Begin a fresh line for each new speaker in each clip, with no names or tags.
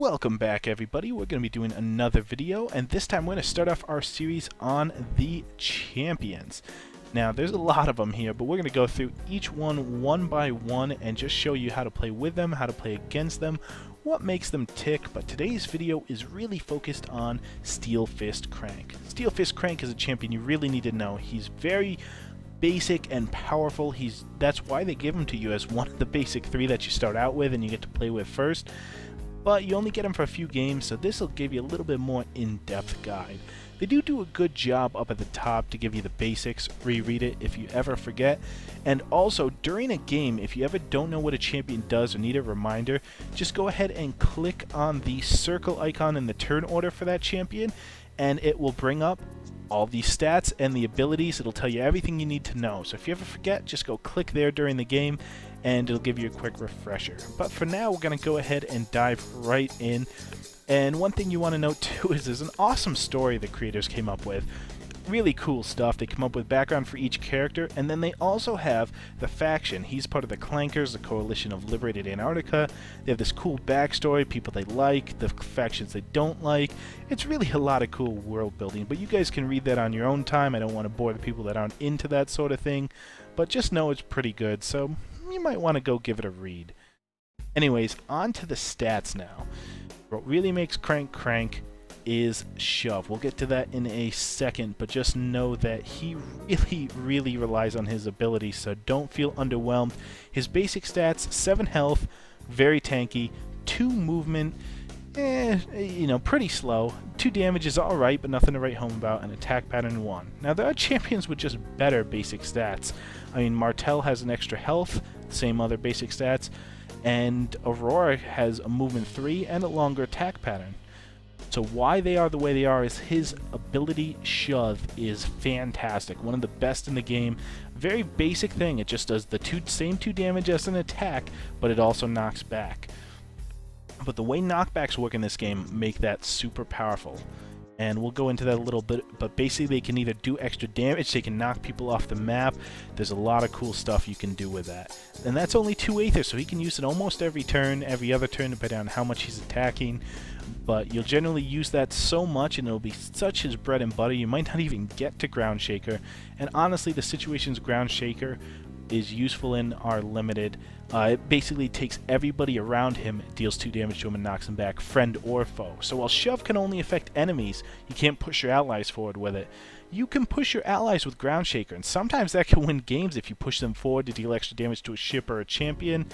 Welcome back, everybody. We're going to be doing another video, and this time we're going to start off our series on the champions. Now, there's a lot of them here, but we're going to go through each one by one and just show you how to play with them, how to play against them, what makes them tick. But today's video is really focused on Steel Fist Crank. Steel Fist Crank is a champion you really need to know. He's very basic and powerful. That's why they give him to you as one of the basic three that you start out with and you get to play with first. But you only get them for a few games, so this will give you a little bit more in-depth guide. They do a good job up at the top to give you the basics, reread it if you ever forget. And also, during a game, if you ever don't know what a champion does or need a reminder, just go ahead and click on the circle icon in the turn order for that champion, and it will bring up all the stats and the abilities. It'll tell you everything you need to know. So if you ever forget, just go click there during the game and it'll give you a quick refresher. But for now, we're going to go ahead and dive right in. And one thing you want to note too is there's an awesome story the creators came up with. Really cool stuff. They come up with background for each character, and then they also have the faction. He's part of the Clankers, the Coalition of Liberated Antarctica. They have this cool backstory, people they like, the factions they don't like. It's really a lot of cool world building, but you guys can read that on your own time. I don't want to bore the people that aren't into that sort of thing, but just know it's pretty good, so you might want to go give it a read. Anyways, on to the stats now. What really makes Crank is Shove. We'll get to that in a second, but just know that he really relies on his ability, so don't feel underwhelmed. His basic stats: 7 health, very tanky, 2 movement, pretty slow. 2 damage is alright, but nothing to write home about, and attack pattern 1. Now, there are champions with just better basic stats. I mean, Martel has an extra health, same other basic stats, and Aurora has a movement 3 and a longer attack pattern. So why they are the way they are is his ability Shove is fantastic. One of the best in the game. Very basic thing. It just does the same 2 damage as an attack, but it also knocks back. But the way knockbacks work in this game make that super powerful. And we'll go into that a little bit, but basically they can either do extra damage, they can knock people off the map. There's a lot of cool stuff you can do with that. And that's only 2 Aether, so he can use it almost every turn, every other turn, depending on how much he's attacking. But you'll generally use that so much, and it'll be such his bread and butter, you might not even get to Ground Shaker. And honestly, the situations Ground Shaker is useful in are limited. It basically takes everybody around him, deals 2 damage to him, and knocks him back, friend or foe. So while Shove can only affect enemies, you can't push your allies forward with it. You can push your allies with Ground Shaker, and sometimes that can win games if you push them forward to deal extra damage to a ship or a champion,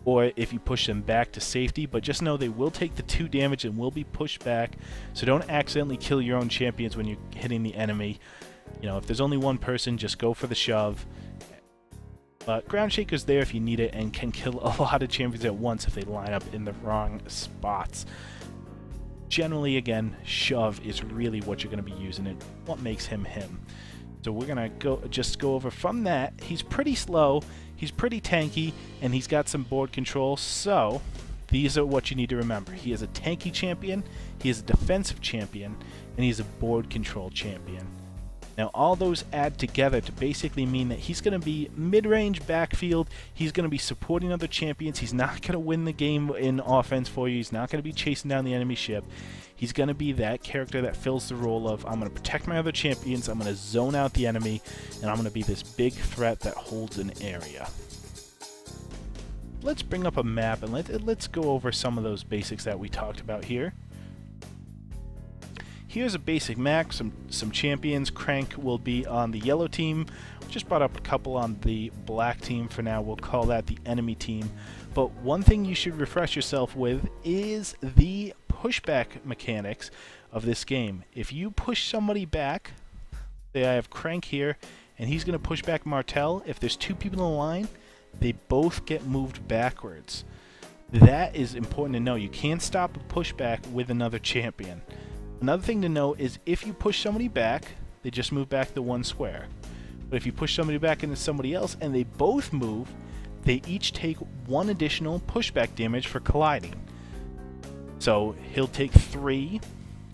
or if you push them back to safety. But just know they will take the 2 damage and will be pushed back, so don't accidentally kill your own champions when you're hitting the enemy. You know, if there's only one person, just go for the Shove. But Ground Shaker's there if you need it and can kill a lot of champions at once if they line up in the wrong spots. Generally, again, Shove is really what you're going to be using it, what makes him him. So we're going to go over from that. He's pretty slow, he's pretty tanky, and he's got some board control, so these are what you need to remember. He is a tanky champion, he is a defensive champion, and he's a board control champion. Now, all those add together to basically mean that he's going to be mid-range backfield, he's going to be supporting other champions, he's not going to win the game in offense for you, he's not going to be chasing down the enemy ship. He's going to be that character that fills the role of, I'm going to protect my other champions, I'm going to zone out the enemy, and I'm going to be this big threat that holds an area. Let's bring up a map and let's go over some of those basics that we talked about here. Here's a basic map, some champions. Crank will be on the yellow team. We just brought up a couple on the black team for now. We'll call that the enemy team. But one thing you should refresh yourself with is the pushback mechanics of this game. If you push somebody back, say I have Crank here, and he's going to push back Martel, if there's 2 people in the line, they both get moved backwards. That is important to know. You can't stop a pushback with another champion. Another thing to know is if you push somebody back, they just move back the 1 square. But if you push somebody back into somebody else and they both move, they each take 1 additional pushback damage for colliding. So he'll take 3.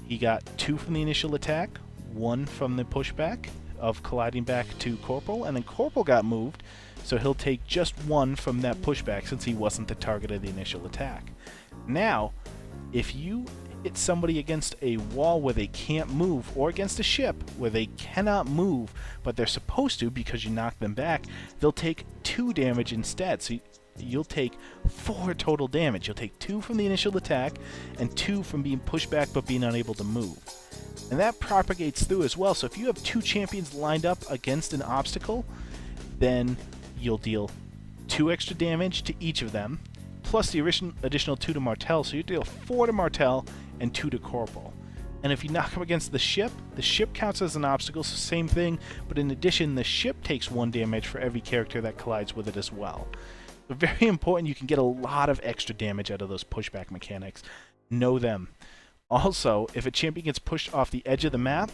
He got 2 from the initial attack, 1 from the pushback of colliding back to Corporal, and then Corporal got moved, so he'll take just 1 from that pushback since he wasn't the target of the initial attack. Now, If you hit somebody against a wall where they can't move, or against a ship where they cannot move, but they're supposed to because you knock them back, they'll take 2 damage instead. So you'll take 4 total damage. You'll take 2 from the initial attack, and 2 from being pushed back but being unable to move. And that propagates through as well, so if you have 2 champions lined up against an obstacle, then you'll deal 2 extra damage to each of them, plus the additional 2 to Martel, so you deal 4 to Martel and 2 to Corporal. And if you knock him against the ship counts as an obstacle, so same thing, but in addition, the ship takes 1 damage for every character that collides with it as well. So very important, you can get a lot of extra damage out of those pushback mechanics. Know them. Also, if a champion gets pushed off the edge of the map,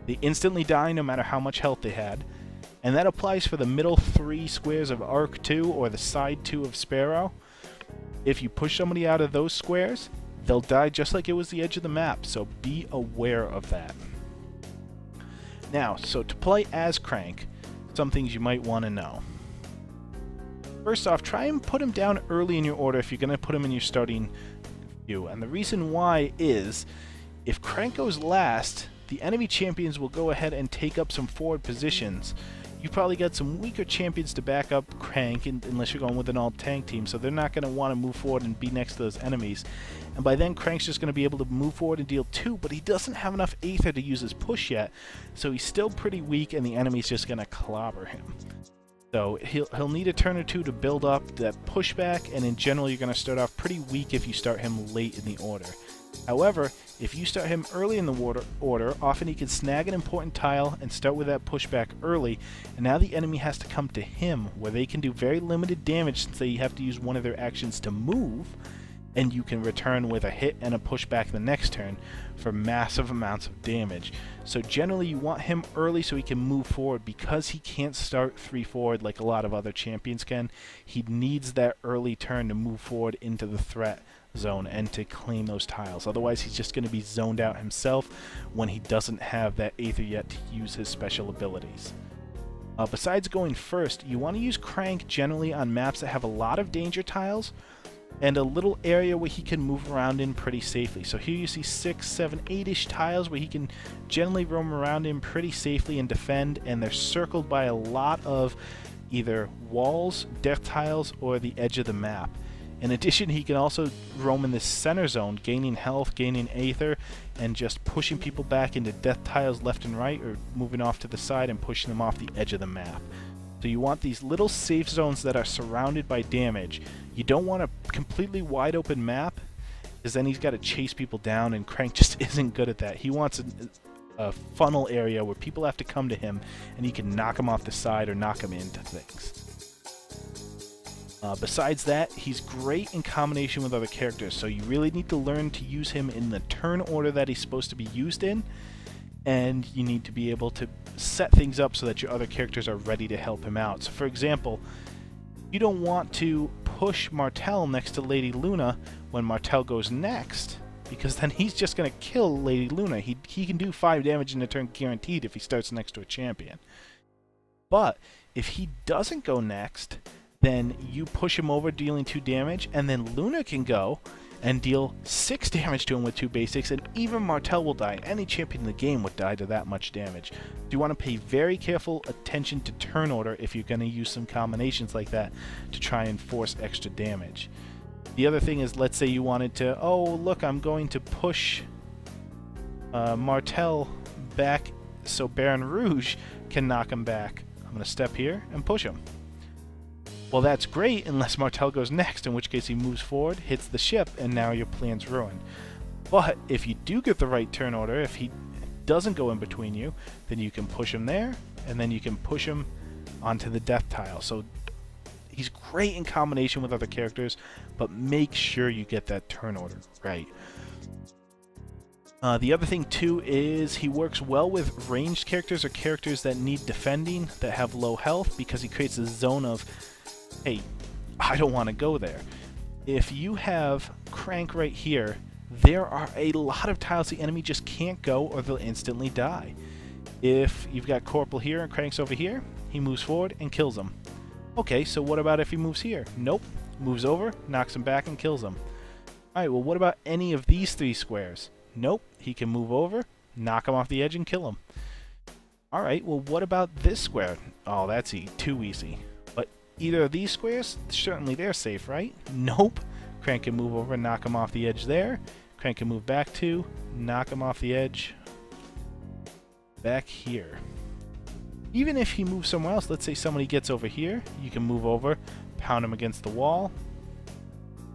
they instantly die no matter how much health they had. And that applies for the middle 3 squares of Arc 2 or the side 2 of Sparrow. If you push somebody out of those squares, they'll die just like it was the edge of the map, so be aware of that. Now, so to play as Crank, some things you might want to know. First off, try and put him down early in your order if you're going to put him in your starting queue. And the reason why is, if Crank goes last, the enemy champions will go ahead and take up some forward positions. You've probably got some weaker champions to back up Crank, unless you're going with an all-tank team, so they're not going to want to move forward and be next to those enemies. And by then, Crank's just going to be able to move forward and deal 2, but he doesn't have enough Aether to use his push yet, so he's still pretty weak, and the enemy's just going to clobber him. So he'll need a turn or 2 to build up that pushback, and in general, you're going to start off pretty weak if you start him late in the order. However, if you start him early in the order, often he can snag an important tile and start with that pushback early, and now the enemy has to come to him, where they can do very limited damage since they have to use one of their actions to move, and you can return with a hit and a pushback the next turn for massive amounts of damage. So generally you want him early so he can move forward, because he can't start 3 forward like a lot of other champions can. He needs that early turn to move forward into the threat zone and to claim those tiles. Otherwise he's just going to be zoned out himself when he doesn't have that Aether yet to use his special abilities. Besides going first, you want to use Crank generally on maps that have a lot of danger tiles and a little area where he can move around in pretty safely. So here you see 6, 7, 8-ish tiles where he can generally roam around in pretty safely and defend, and they're circled by a lot of either walls, death tiles, or the edge of the map. In addition, he can also roam in this center zone, gaining health, gaining Aether, and just pushing people back into death tiles left and right, or moving off to the side and pushing them off the edge of the map. So you want these little safe zones that are surrounded by damage. You don't want a completely wide open map, because then he's got to chase people down, and Crank just isn't good at that. He wants a funnel area where people have to come to him, and he can knock them off the side or knock them into things. Besides that, he's great in combination with other characters, so you really need to learn to use him in the turn order that he's supposed to be used in, and you need to be able to set things up so that your other characters are ready to help him out. So for example, you don't want to push Martel next to Lady Luna when Martel goes next, because then he's just going to kill Lady Luna. He can do 5 damage in a turn guaranteed if he starts next to a champion. But if he doesn't go next, then you push him over dealing 2 damage, and then Luna can go and deal 6 damage to him with 2 basics, and even Martel will die. Any champion in the game would die to that much damage. So you want to pay very careful attention to turn order if you're going to use some combinations like that to try and force extra damage. The other thing is, let's say you wanted to, oh look, I'm going to push Martel back so Baron Rouge can knock him back. I'm going to step here and push him. Well, that's great unless Martel goes next, in which case he moves forward, hits the ship, and now your plan's ruined. But if you do get the right turn order, if he doesn't go in between you, then you can push him there, and then you can push him onto the death tile. So he's great in combination with other characters, but make sure you get that turn order right. The other thing too is he works well with ranged characters or characters that need defending, that have low health, because he creates a zone of, hey, I don't want to go there. If you have Crank right here, there are a lot of tiles the enemy just can't go, or they'll instantly die. If you've got Corporal here and Crank's over here, he moves forward and kills them. Okay, so what about if he moves here? Nope. Moves over, knocks him back, and kills him. Alright, well what about any of these 3 squares? Nope, he can move over, knock him off the edge, and kill him. Alright, well what about this square? Oh, that's too easy. But either of these squares, certainly they're safe, right? Nope. Crank can move over and knock him off the edge there. Crank can move back 2, knock him off the edge back here. Even if he moves somewhere else, let's say somebody gets over here, you can move over, pound him against the wall,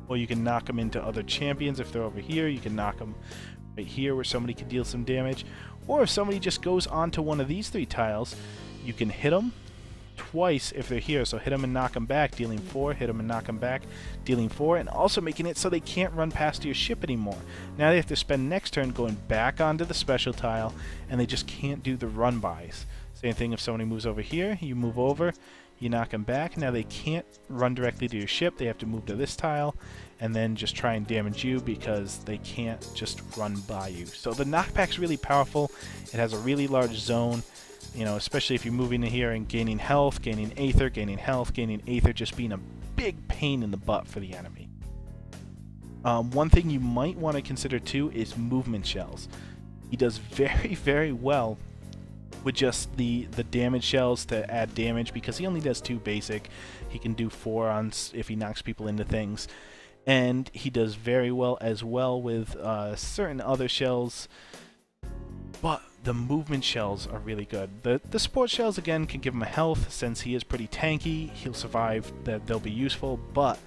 or you can knock them into other champions. If they're over here, you can knock them right here where somebody can deal some damage. Or if somebody just goes onto one of these 3 tiles, you can hit them twice if they're here. So hit them and knock them back, dealing 4, hit them and knock them back, dealing 4, and also making it so they can't run past your ship anymore. Now they have to spend next turn going back onto the special tile, and they just can't do the run-bys. Same thing if somebody moves over here, you move over, you knock them back. Now they can't run directly to your ship, they have to move to this tile and then just try and damage you because they can't just run by you. So the knockback's really powerful. It has a really large zone, you know, especially if you're moving in here and gaining health, gaining aether, gaining health, gaining aether, just being a big pain in the butt for the enemy. One thing you might want to consider too is movement shells. He does very, very well with just the damage shells to add damage because he only does 2 basic. He can do 4 on if he knocks people into things. And he does very well as well with certain other shells. But the movement shells are really good. The support shells, again, can give him a health. Since he is pretty tanky, he'll survive. They'll be useful. But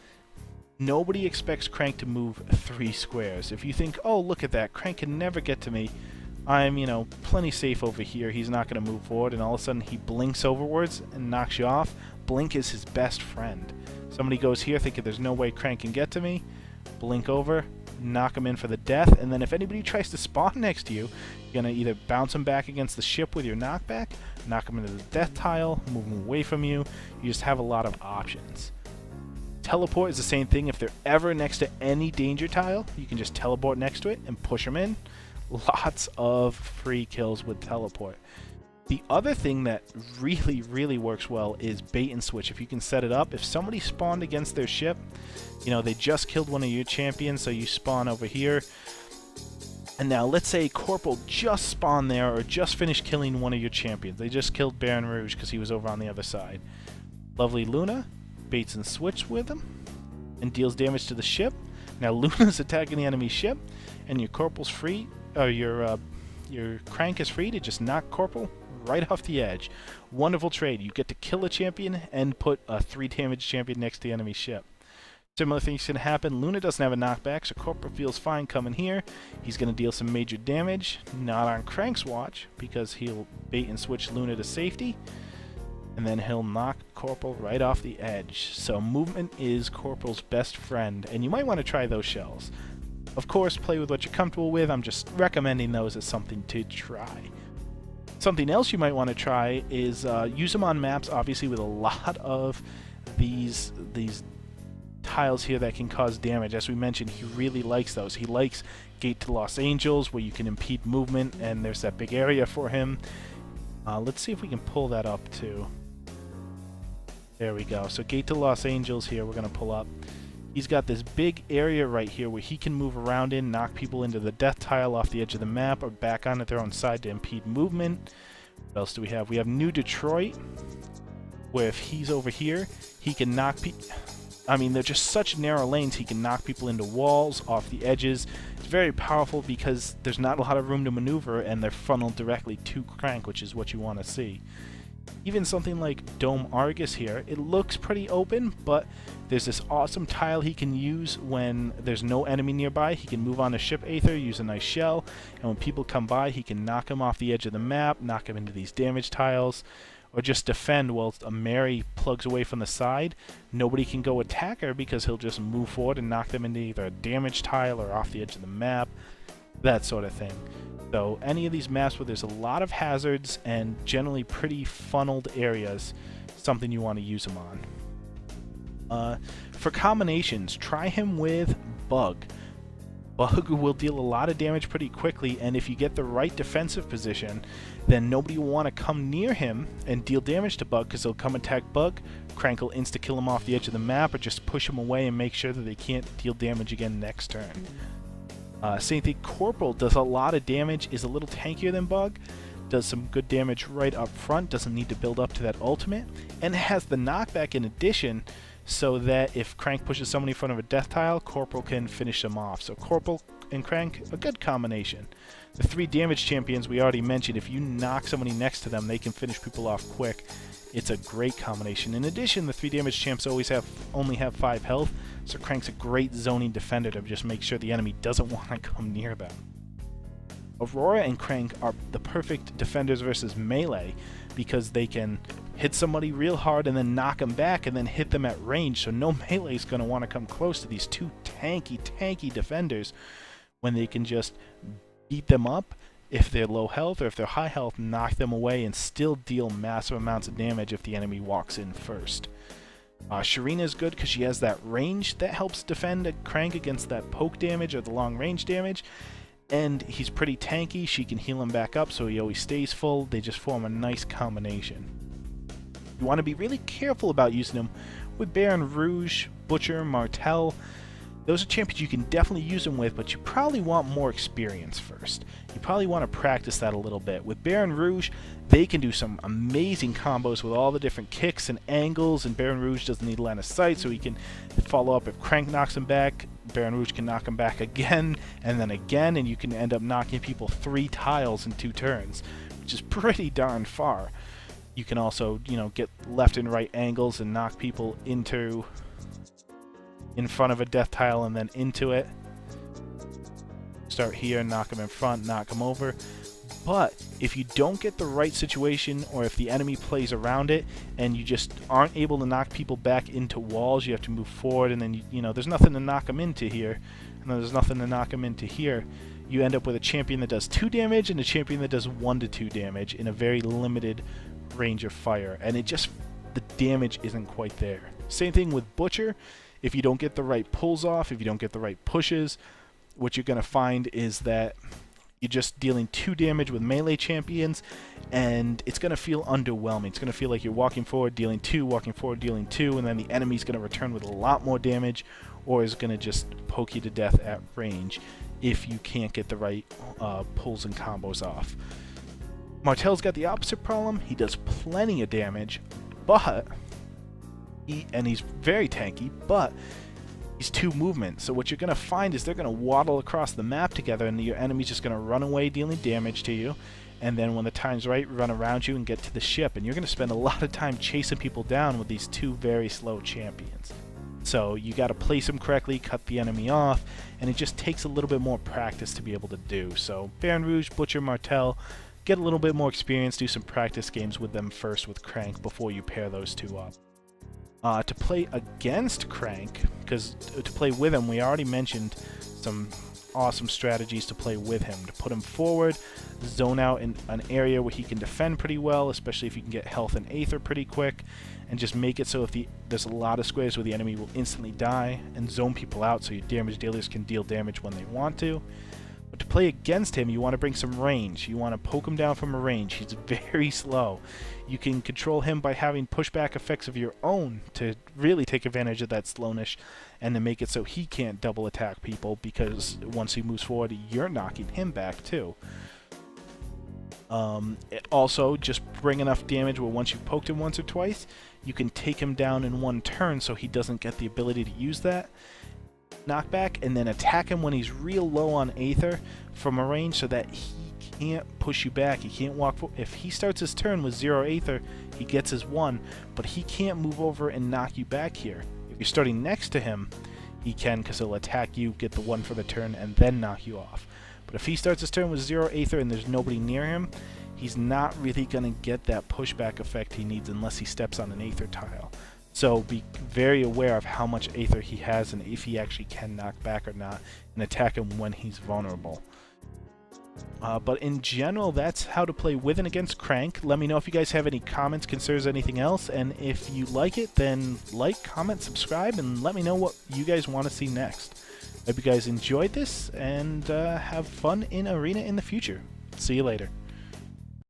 nobody expects Crank to move 3 squares. If you think, oh, look at that, Crank can never get to me. I'm, you know, plenty safe over here. He's not going to move forward. And all of a sudden, he blinks overwards and knocks you off. Blink is his best friend. Somebody goes here thinking there's no way Crank can get to me. Blink over, knock him in for the death, and then if anybody tries to spawn next to you, you're going to either bounce him back against the ship with your knockback, knock him into the death tile, move him away from you. You just have a lot of options. Teleport is the same thing. If they're ever next to any danger tile, you can just teleport next to it and push them in. Lots of free kills with teleport. The other thing that really, really works well is bait and switch. If you can set it up, if somebody spawned against their ship, you know, they just killed one of your champions, so you spawn over here. And now let's say Corporal just spawned there or just finished killing one of your champions. They just killed Baron Rouge because he was over on the other side. Lovely Luna baits and switch with him and deals damage to the ship. Now Luna's attacking the enemy ship, and your Corporal's free, or your Crank is free to just knock Corporal right off the edge. Wonderful trade. You get to kill a champion and put a 3 damage champion next to the enemy ship. Similar things can happen. Luna doesn't have a knockback, so Corporal feels fine coming here. He's going to deal some major damage. Not on Crank's watch, because he'll bait and switch Luna to safety. And then he'll knock Corporal right off the edge. So movement is Corporal's best friend, and you might want to try those shells. Of course, play with what you're comfortable with. I'm just recommending those as something to try. Something else you might want to try is use them on maps, obviously, with a lot of these tiles here that can cause damage. As we mentioned, he really likes those. He likes Gate to Los Angeles, where you can impede movement, and there's that big area for him. Let's see if we can pull that up, too. There we go. So Gate to Los Angeles here, we're going to pull up. He's got this big area right here where he can move around in, knock people into the death tile off the edge of the map or back onto their own side to impede movement. What else do we have? We have New Detroit, where if he's over here, he can knock people... I mean, they're just such narrow lanes, he can knock people into walls, off the edges. It's very powerful because there's not a lot of room to maneuver, and they're funneled directly to Crank, which is what you want to see. Even something like Dome Argus here, it looks pretty open, but there's this awesome tile he can use when there's no enemy nearby. He can move on to Ship Aether, use a nice shell, and when people come by, he can knock them off the edge of the map, knock them into these damage tiles, or just defend while a Mary plugs away from the side. Nobody can go attack her because he'll just move forward and knock them into either a damage tile or off the edge of the map, that sort of thing. So any of these maps where there's a lot of hazards and generally pretty funneled areas, something you want to use him on. For combinations, try him with Bug. Bug will deal a lot of damage pretty quickly, and if you get the right defensive position, then nobody will want to come near him and deal damage to Bug, because they'll come attack Bug. Crank will insta-kill him off the edge of the map, or just push him away and make sure that they can't deal damage again next turn. Same thing, Corporal does a lot of damage, is a little tankier than Bug, does some good damage right up front, doesn't need to build up to that ultimate, and has the knockback in addition, so that if Crank pushes somebody in front of a death tile, Corporal can finish them off. So Corporal and Crank, a good combination. The 3 damage champions we already mentioned, if you knock somebody next to them, they can finish people off quick. It's a great combination. In addition, the 3 damage champs only have 5 health, so Crank's a great zoning defender to just make sure the enemy doesn't want to come near them. Aurora and Crank are the perfect defenders versus melee, because they can hit somebody real hard and then knock them back and then hit them at range, so no melee is going to want to come close to these 2 tanky defenders, when they can just beat them up if they're low health, or if they're high health, knock them away and still deal massive amounts of damage if the enemy walks in first. Sharina is good because she has that range that helps defend a Crank against that poke damage or the long range damage, and he's pretty tanky. She can heal him back up so he always stays full. They just form a nice combination. You want to be really careful about using them with Baron Rouge, Butcher, Martel. Those are champions you can definitely use them with, but you probably want more experience first. You probably want to practice that a little bit. With Baron Rouge, they can do some amazing combos with all the different kicks and angles, and Baron Rouge doesn't need line of sight, so he can follow up. If Crank knocks him back, Baron Rouge can knock him back again, and then again, and you can end up knocking people 3 tiles in 2 turns, which is pretty darn far. You can also, get left and right angles and knock people in front of a death tile and then into it. Start here, knock them in front, knock them over. But if you don't get the right situation, or if the enemy plays around it and you just aren't able to knock people back into walls, you have to move forward, and then there's nothing to knock them into here, and then there's nothing to knock them into here. You end up with a champion that does 2 damage and a champion that does 1 to 2 damage in a very limited range of fire, and the damage isn't quite there. Same thing with Butcher. If you don't get the right pulls off, if you don't get the right pushes, what you're going to find is that you're just dealing 2 damage with melee champions, and it's going to feel underwhelming. It's going to feel like you're walking forward, dealing 2, walking forward, dealing 2, and then the enemy's going to return with a lot more damage, or is going to just poke you to death at range if you can't get the right pulls and combos off. Martel's got the opposite problem. He does plenty of damage, but he's very tanky, but he's 2 movement. So what you're going to find is they're going to waddle across the map together, and your enemy's just going to run away dealing damage to you, and then when the time's right, run around you and get to the ship, and you're going to spend a lot of time chasing people down with these 2 very slow champions. So you got to place them correctly, cut the enemy off, and it just takes a little bit more practice to be able to do. So Baron Rouge, Butcher, Martel, get a little bit more experience, do some practice games with them first with Crank before you pair those 2 up. To play against Crank, because to play with him, we already mentioned some awesome strategies to play with him. To put him forward, zone out in an area where he can defend pretty well, especially if you can get health and Aether pretty quick, and just make it so if there's a lot of squares where the enemy will instantly die, and zone people out so your damage dealers can deal damage when they want to. But to play against him, you want to bring some range. You want to poke him down from a range. He's very slow. You can control him by having pushback effects of your own to really take advantage of that slowness, and to make it so he can't double attack people, because once he moves forward, you're knocking him back too. Also, just bring enough damage where once you've poked him once or twice, you can take him down in 1 turn so he doesn't get the ability to use that knockback, and then attack him when he's real low on Aether from a range so that he can't push you back. He can't walk forward. If he starts his turn with 0 Aether, he gets his 1, but he can't move over and knock you back here. If you're starting next to him, he can, because he'll attack you, get the 1 for the turn, and then knock you off. But if he starts his turn with 0 Aether and there's nobody near him, he's not really going to get that pushback effect he needs unless he steps on an Aether tile. So be very aware of how much Aether he has and if he actually can knock back or not, and attack him when he's vulnerable. But in general, that's how to play with and against Crank. Let me know if you guys have any comments, concerns, anything else, and if you like it, then like, comment, subscribe, and let me know what you guys want to see next. Hope you guys enjoyed this, and have fun in Arena in the future. See you later.